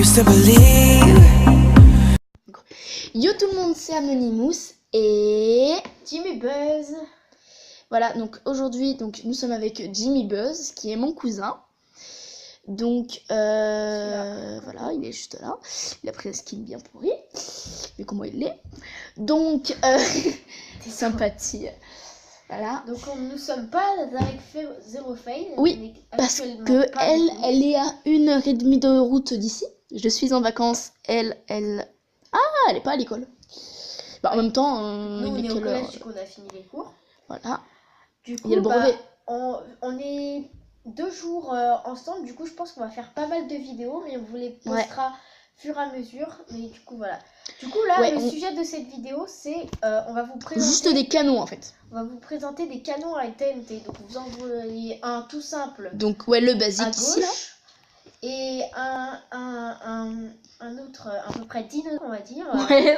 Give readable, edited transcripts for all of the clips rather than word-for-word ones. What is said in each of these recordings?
used to believe. Yo tout le monde, c'est Anonymous et Jimmy Buzz. voilà, donc aujourd'hui nous sommes avec Jimmy Buzz qui est mon cousin. Donc voilà, il est juste là. Il a pris la skin bien pourrie, mais comment il l'est. Donc sympathie. Voilà. Donc nous sommes pas avec Zero Fail. Oui, parce que elle est à 1h30 de route d'ici. Je suis en vacances, elle est pas à l'école. Bah, en même temps, nous on il est est au quelle collège, heure du coup on a fini les cours. Voilà. Du coup, Il y a le brevet. on est 2 jours ensemble. Du coup, je pense qu'on va faire pas mal de vidéos, mais on vous les postera fur et à mesure. Mais du coup, voilà. Du coup, là, le sujet de cette vidéo, c'est on va vous présenter juste des canons en fait. On va vous présenter des canons à TNT. Donc, vous en voyez un tout simple. Donc ouais, le basique à gauche, ici là. Et un autre à peu près dinosaure, on va dire. Ouais,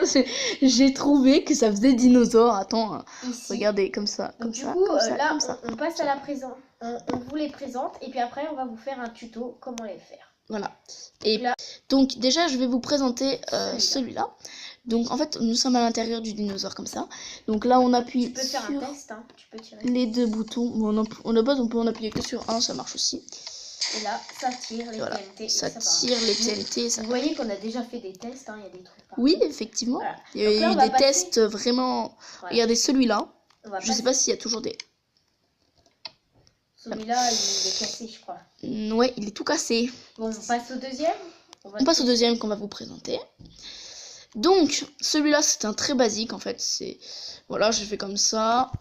j'ai trouvé que ça faisait dinosaure. Attends, ici. Regardez comme ça. Donc du coup, là, on passe à la présent. On vous les présente et puis après, on va vous faire un tuto comment les faire. Voilà. Et là, donc déjà, je vais vous présenter celui-là. Donc en fait, nous sommes à l'intérieur du dinosaure comme ça. Donc là, on appuie tu peux faire un test, hein. Tu peux tirer. Les deux boutons. Bon, on peut en appuyer que sur un, ça marche aussi. Et là, ça tire les TNT. Ça tire les TNT. Vous voyez qu'on a déjà fait des tests, hein. Il y a des trucs partout. Oui, effectivement. Voilà. Il y a eu des tests vraiment... Voilà. Regardez celui-là. Je sais pas s'il y a toujours des... Celui-là, il est cassé, je crois. Ouais, il est tout cassé. Bon, on passe au deuxième. On passe au deuxième qu'on va vous présenter. Donc, celui-là, c'est un très basique, en fait. C'est... Voilà, je fais comme ça.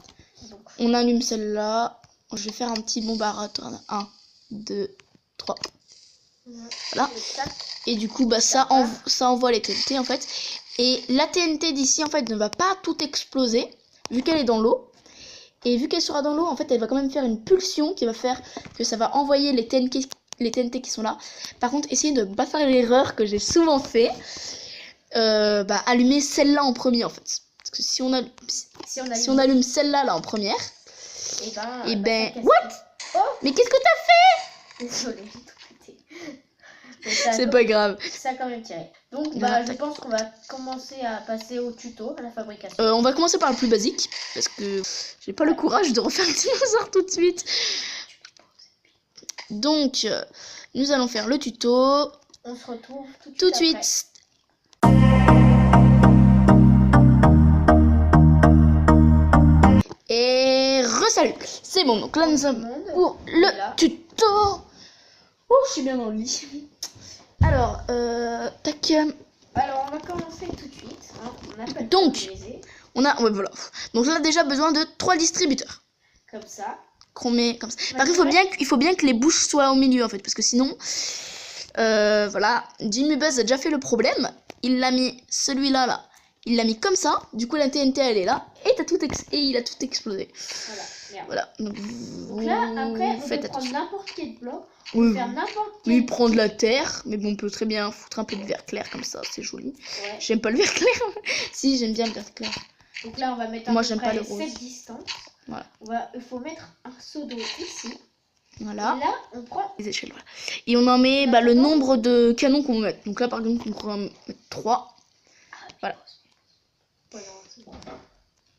Donc, on allume celle-là. Je vais faire un petit bombardateur. 1, 2, 3. Voilà. Et du coup, bah, ça envoie les TNT, en fait. Et la TNT d'ici, en fait, ne va pas tout exploser, vu qu'elle est dans l'eau. Et vu qu'elle sera dans l'eau, en fait, elle va quand même faire une pulsion qui va faire que ça va envoyer les TNT qui sont là. Par contre, essayez de ne pas faire l'erreur que j'ai souvent fait. Allumer celle-là en premier, en fait. Parce que si on allume celle-là là en première, et ben what? Oh, mais qu'est-ce que t'as fait? Désolée, j'ai tout pété. C'est pas grave. Ça a quand même tiré. Donc je pense qu'on va commencer à passer au tuto, à la fabrication. On va commencer par le plus basique, parce que j'ai pas le courage de refaire le dinosaure tout de suite. Donc, nous allons faire le tuto. On se retrouve tout de suite. Et re-salut. C'est bon, donc là nous sommes pour le tuto. Oh, je suis bien dans le lit. Alors, tac. Alors, on va commencer tout de suite. Hein. Donc, on a, ouais, voilà. Donc, on a déjà besoin de 3 distributeurs. Comme ça. Qu'on met comme ça. Par contre, il faut bien que les bouches soient au milieu, en fait, parce que sinon, voilà. Jimmy Buzz a déjà fait le problème. Il l'a mis celui-là, là. Il l'a mis comme ça. Du coup, la TNT, elle est là. Et il a tout explosé. Voilà. Merde. Voilà. Donc là, après, on peut prendre n'importe quel bloc. Faire n'importe quel... Oui, prendre la terre. Mais bon, on peut très bien foutre un peu de vert clair comme ça. C'est joli. Ouais. J'aime pas le vert clair. Si, j'aime bien le vert clair. Donc là, on va mettre j'aime pas le rose. cette distance. Voilà. Il faut mettre un seau d'eau ici. Voilà. Et là, on prend les échelles. Voilà. Et on en met le nombre de canons qu'on va mettre. Donc là, par exemple, on pourra mettre 3. Voilà.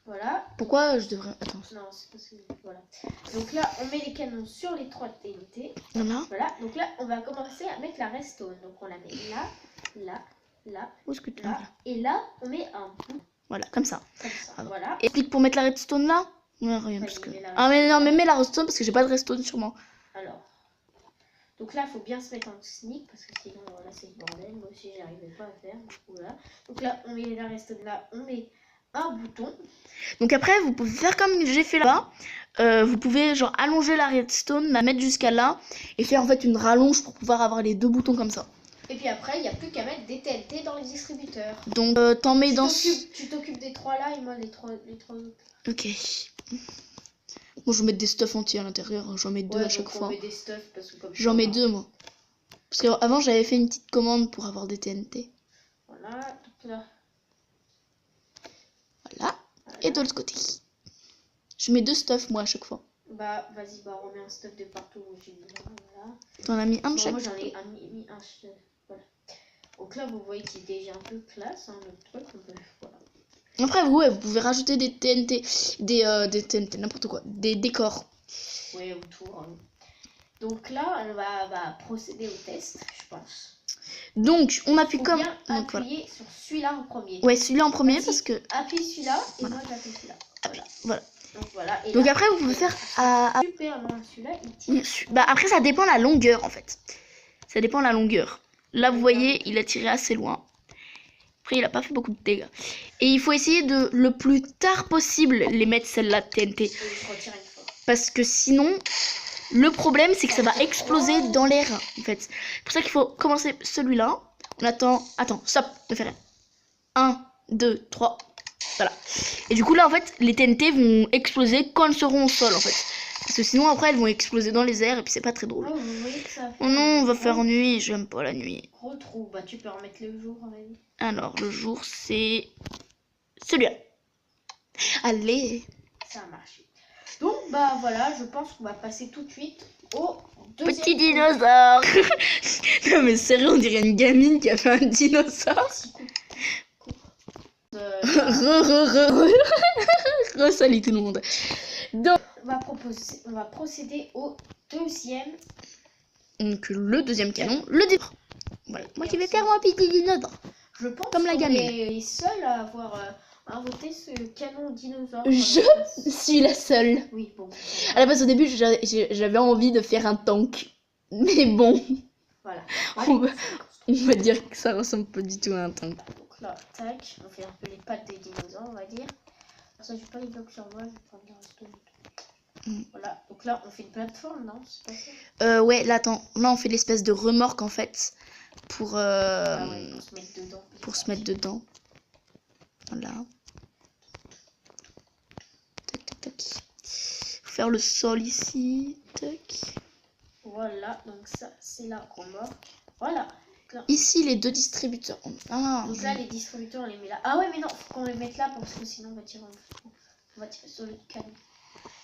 Voilà. Pourquoi je devrais... Attends. Non, c'est parce que... Voilà. Donc là, on met les canons sur les 3 TNT. Voilà. Voilà. Donc là, on va commencer à mettre la redstone. Donc on la met là, là, là, où est-ce que tu là. Et là, on met un bout. Voilà, comme ça. Voilà. Explique pour mettre la redstone là. Ouais, rien, parce que... Ah mais non, mais mets la redstone parce que j'ai pas de redstone sur moi. Alors. Donc là, il faut bien se mettre en sneak parce que sinon, là, c'est le bordel. Moi aussi, j'arrivais pas à faire. Voilà. Donc là, on met la redstone là, on met un bouton. Donc après, vous pouvez faire comme j'ai fait là-bas. Vous pouvez genre allonger la redstone, la mettre jusqu'à là et faire en fait une rallonge pour pouvoir avoir les 2 boutons comme ça. Et puis après, il n'y a plus qu'à mettre des TNT dans les distributeurs. Donc t'en mets dans... Tu t'occupes des 3 là et moi les 3 autres. Ok. Moi je vais mettre des stuffs entiers à l'intérieur, j'en mets 2 à chaque fois. J'en mets 2 moi. Parce qu'avant j'avais fait une petite commande pour avoir des TNT. Voilà, tout là. Voilà. Et de l'autre côté. Je mets 2 stuffs moi à chaque fois. Bah vas-y, on met un stuff de partout. Voilà. T'en as mis un de chaque. Moi j'en ai mis un. Voilà. Donc là, vous voyez qu'il est déjà un peu classe, hein, le truc. Voilà. Après, ouais, vous pouvez rajouter des TNT, des TNT, n'importe quoi, des décors. Ouais, autour. Hein. Donc là, on va procéder au test, je pense. Donc, on appuie comme... Bien donc, appuyer sur celui-là en premier. Ouais, celui-là en premier parce que... Appuie celui-là et voilà. moi j'appuie celui-là. Voilà. Voilà. Donc voilà. Et donc là, après, vous pouvez faire... Super loin celui-là, il tire. Bah après, ça dépend de la longueur en fait. Ça dépend de la longueur. Là, vous voyez, il a tiré assez loin. Après, il a pas fait beaucoup de dégâts. Et il faut essayer de, le plus tard possible, les mettre celle-là de TNT. Je retire une fois. Parce que sinon... Le problème, c'est que ça va exploser dans l'air, en fait. C'est pour ça qu'il faut commencer celui-là. On attend... Attends, stop, ne fais rien. 1, 2, 3. Voilà. Et du coup, là, en fait, les TNT vont exploser quand elles seront au sol, en fait. Parce que sinon, après, elles vont exploser dans les airs et puis c'est pas très drôle. Oh, vous voyez que ça fait oh non, on va faire nuit. J'aime pas la nuit. Gros trou. Bah, tu peux remettre le jour, vas-y. Alors, le jour, c'est... celui-là. Allez. Ça a marché. Donc, bah voilà, je pense qu'on va passer tout de suite au deuxième petit dinosaure. Non mais sérieux, on dirait une gamine qui a fait un dinosaure. Salut tout le monde. Donc, on va procéder au deuxième. Donc le deuxième canon, le départ. Voilà, moi qui vais faire mon petit dinosaure. Je pense comme la gamine. On est les seuls à avoir inventé ce canon dinosaure. Je suis la seule. Oui, bon. À la base, au début, j'avais envie de faire un tank. Mais bon. Voilà. On va dire que ça ressemble pas du tout à un tank. Donc là, tac, on fait un peu les pattes des dinosaures, on va dire. Ça, j'ai pas les blocs sur moi, je vais prendre les restos. Voilà, donc là, on fait une plateforme, non? C'est pas ça? Ouais, là, attends. Là, on fait l'espèce de remorque, en fait. Pour se mettre dedans. Pour se mettre dedans. Voilà. Tac, tac, tac. Faut faire le sol ici. Tac. Voilà, donc ça, c'est la remorque. Voilà. Là. Ici, les deux distributeurs. Ah, donc là, les distributeurs, on les met là. Ah ouais, mais non, faut qu'on les mette là parce que sinon, on va tirer sur le canon.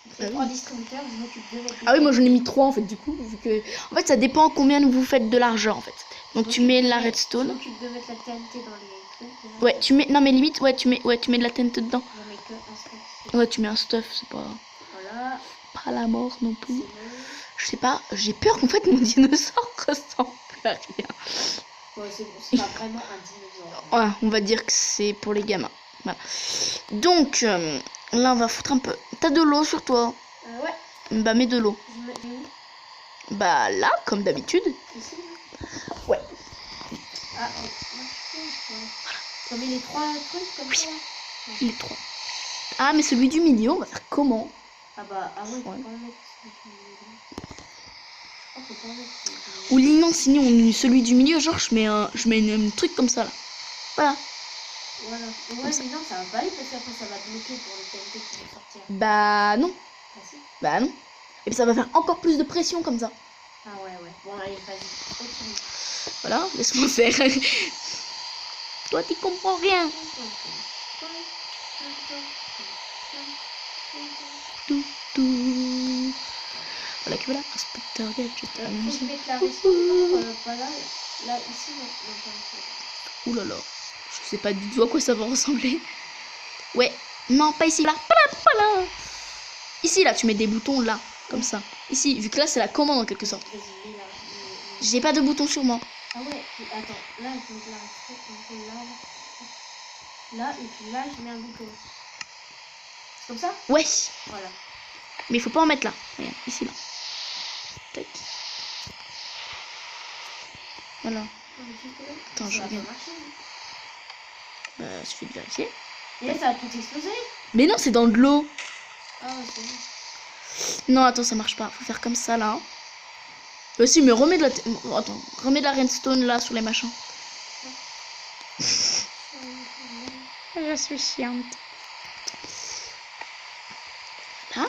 Donc, les 3 distributeurs, je m'occupe de mettre. Ah oui, moi j'en ai mis 3 en fait, du coup. Vu que... En fait, ça dépend combien vous faites de l'argent en fait. Donc, tu mets la redstone. Je m'occupe de mettre la TNT dans les trucs. Ouais, tu mets. Non, mais limite, ouais, tu mets de la TNT dedans. Je mets que un stuff. Ouais, tu mets un stuff, c'est pas. Voilà. Pas la mort non plus. Je sais pas, j'ai peur qu'en fait mon dinosaure ressemble à rien. Ouais, c'est pas vraiment un dinosaure. Ouais, on va dire que c'est pour les gamins. Voilà. Donc, là, on va foutre un peu. T'as de l'eau sur toi? Ouais. Bah, mets de l'eau. Je mets où? Bah, là, comme d'habitude. Ici? Ouais. Ah, on met les 3 trucs comme ça? Les 3. Ah, mais celui du milieu, on va faire comment? Ah bah, ah ouais, faut ouais. pas en mettre. Ou non, sinon on met celui du milieu, genre je mets un truc comme ça là. Voilà. Voilà. Ouais, mais non, ça va pas aller parce qu'après ça va bloquer pour le TNT qui va sortir. Bah non. Ah, si. Bah non. Et puis ça va faire encore plus de pression comme ça. Ah ouais, ouais. Bon, allez, vas-y. Continue. Voilà, laisse-moi faire. Toi, tu comprends rien. Voilà que voilà, inspecteur gadget. Faut mettre la redstone, pas là. Là, ici, non. Ouh là là, je sais pas du tout à quoi ça va ressembler. Ouais, non, pas ici, là. Pas là. Ici, là, tu mets des boutons là, comme ça. Ici, vu que là, c'est la commande en quelque sorte. J'ai pas de bouton sur moi. Ah ouais, puis, attends, là, je mets la redstone, là, et puis là, je mets un bouton. C'est comme ça? Ouais. Voilà. Mais il faut pas en mettre là. Regarde, ici, là. Tac. Voilà. Attends, je regarde. Suffit de vérifier. Et là, ça a tout explosé. Mais non, c'est dans de l'eau. Ah ouais, c'est bon. Non, attends, ça marche pas. Faut faire comme ça, là. Si, mais remets de la... Attends, remets de la redstone, là, sur les machins. Je suis chiante. Là.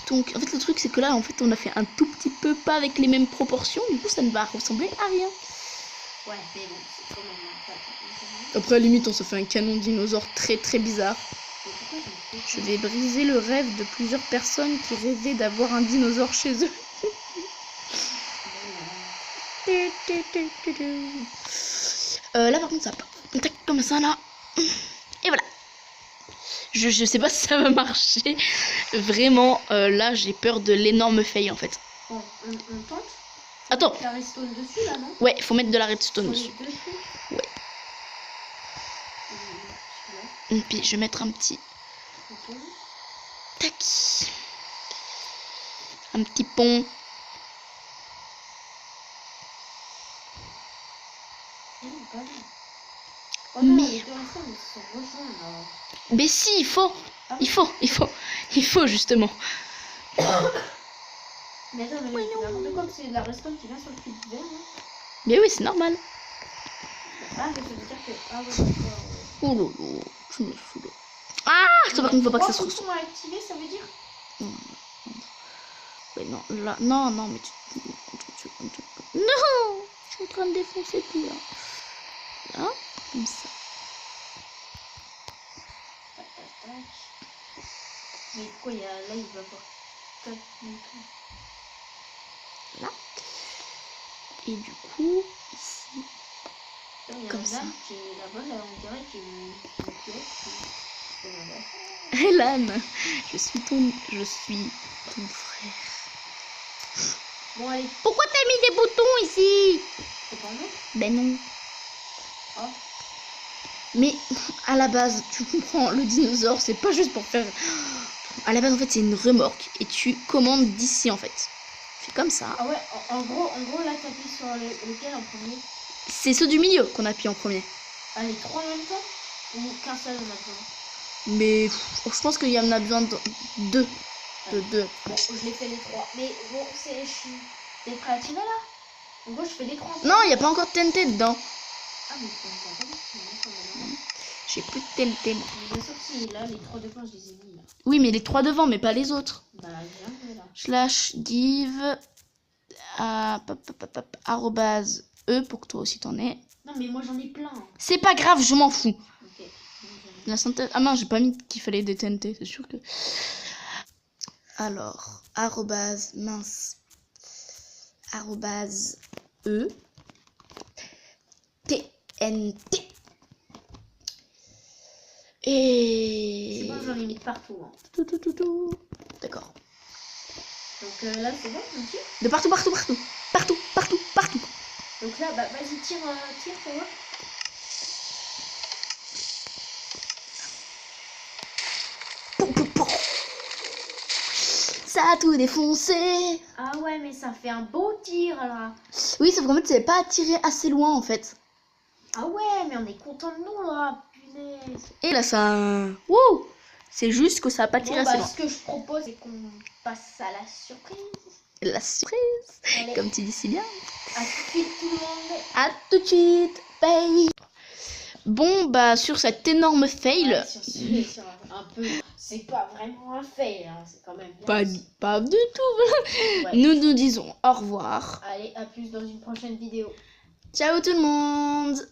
Donc, en fait, le truc, c'est que là, en fait, on a fait un tout petit peu pas avec les mêmes proportions. Du coup, ça ne va ressembler à rien. Ouais, mais bon, c'est quand même Après, à la limite, on se fait un canon dinosaure très très bizarre. Je vais briser le rêve de plusieurs personnes qui rêvaient d'avoir un dinosaure chez eux. Là par contre ça part. Tac, comme ça là. Et voilà. Je sais pas si ça va marcher. Vraiment, là j'ai peur de l'énorme fail en fait. Bon, on tente. Attends. La redstone dessus là, non? Ouais, faut mettre de la redstone dessus. Ouais. Et puis je vais mettre un petit. Okay. Tac. Un petit pont. Oh non, mais... les deux redstone, ils se sont rejoints là. Mais si, il faut. Ah, Il faut justement. Mais attends, mais n'importe quoi, c'est la redstone qui vient sur le cube vert. Hein. Mais oui, c'est normal. Ah, mais ça veut dire que. Ah ouais, d'accord. Oh lolo, je me saoule. Ah, ça par contre, faut pas que ça se retrouve. Activé, ça veut dire. Ouais, non, là, non, mais non, je suis en train de défoncer tout là. Là, comme ça. Tac, tac, tac. Mais quoi, il y a là, il va avoir 4 minutes. Là. Et du coup, ici. Comme ça. Là-bas, là, on dirait qu'il y a une pièce. Elan, je suis ton frère. Bon, allez. Pourquoi t'as mis des boutons ici? C'est pas moi? Ben non. Oh. Mais à la base, tu comprends, le dinosaure, c'est pas juste pour faire... À la base, en fait, c'est une remorque. Et tu commandes d'ici, en fait. Tu fais comme ça. Ah ouais, en gros là, t'appuies sur lequel en premier? C'est ceux du milieu qu'on appuie en premier. Ah, les trois en même temps? Ou qu'un seul en a besoin? Mais je pense qu'il y en a besoin de deux. Ouais. Bon, je les fais les trois. Mais bon, je suis... T'es prêt à tirer là? En gros, je fais les trois. Non, il n'y a pas encore de TNT dedans. Ah, mais c'est pas. J'ai plus de TNT, moi. J'ai sorti là, les trois devant, je les ai mis là. Oui, mais les trois devant, mais pas les autres. Bah, viens là. Slash give arrobase e pour que toi aussi t'en aies. Non, mais moi j'en ai plein. C'est pas grave, je m'en fous. Ok. La synthèse... Ah mince, j'ai pas mis qu'il fallait des TNT, c'est sûr que... Alors, arrobase, mince, arrobase e, TNT. Et... C'est bon, j'en ai mis partout. Hein. Tout. D'accord. Donc là, c'est bon, on tire. De partout. Donc là, bah vas-y, tire pour moi. Ça a tout défoncé. Ah ouais, mais ça fait un beau tir là. Oui, sauf qu'en fait, c'est pas tiré assez loin en fait. Ah ouais, mais on est content de nous là, punaise. Et là, ça... Wouh. C'est juste que ça a pas tiré assez loin. Ce que je propose, c'est qu'on passe à la surprise. La surprise. Allez. Comme tu dis si bien. À tout de suite tout le monde. À tout de suite. Bye. Bon, bah, sur cet énorme fail... Ouais, sur un peu... C'est pas vraiment un fail, hein. C'est quand même bien. Pas du tout. Ouais. Nous disons au revoir. Allez, à plus dans une prochaine vidéo. Ciao tout le monde.